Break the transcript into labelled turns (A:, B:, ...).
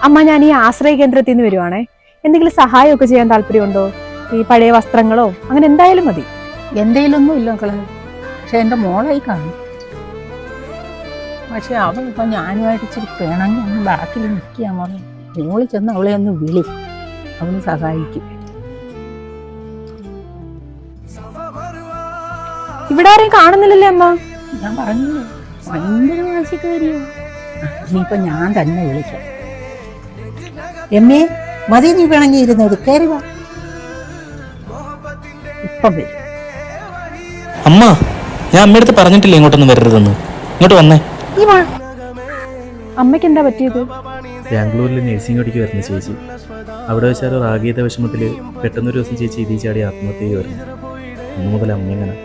A: അമ്മ, ഞാൻ ഈ ആശ്രയ കേന്ദ്രത്തിൽ നിന്ന് വരുവാണേ. എന്തെങ്കിലും സഹായമൊക്കെ ചെയ്യാൻ താല്പര്യമുണ്ടോ? ഈ പഴയ വസ്ത്രങ്ങളോ അങ്ങനെ എന്തായാലും മതി.
B: എന്തേലൊന്നും ഇല്ല മക്കളെ. പക്ഷെ എൻ്റെ മോളായി കാണും. പക്ഷെ അവളിപ്പോൾ ഞാനുമായിട്ട് ഇച്ചിരി പിണങ്ങി ഒന്ന് ബാക്കിൽ നിൽക്കുക. മോള് ചെന്ന് അവളെ ഒന്ന് വിളി, അവള് സഹായിക്കും.
A: ഇവിടെ ആരെയും കാണുന്നില്ലല്ലേ അമ്മ?
B: ഞാൻ പറഞ്ഞില്ലേ, ഭയങ്കര വാശിക്ക് വരിക. ഇനിയിപ്പോൾ ഞാൻ തന്നെ വിളിക്കാം. എമ്മേ, മതി നീ പിണങ്ങിയിരുന്നത്, കയറി വാ. ഇപ്പം വരും.
C: അമ്മ, ഞാൻ അമ്മയടുത്ത് പറഞ്ഞിട്ടില്ല ഇങ്ങോട്ടൊന്നും വരരുതെന്ന്. ഇങ്ങോട്ട് വന്നേ.
A: അമ്മയ്ക്ക് എന്താ പറ്റിയത്?
D: ബാംഗ്ലൂരിൽ നഴ്സിംഗ് പഠിക്ക് വരുന്ന ചേച്ചി. അവിടെ വെച്ചാൽ റാഗീത വിഷമത്തിൽ പെട്ടെന്നൊരു ദിവസം ചേച്ചി ഇതീ ചാടി ആത്മഹത്യ ചെയ്യുമായിരുന്നു. അന്ന് മുതൽ അമ്മ ഇങ്ങനെ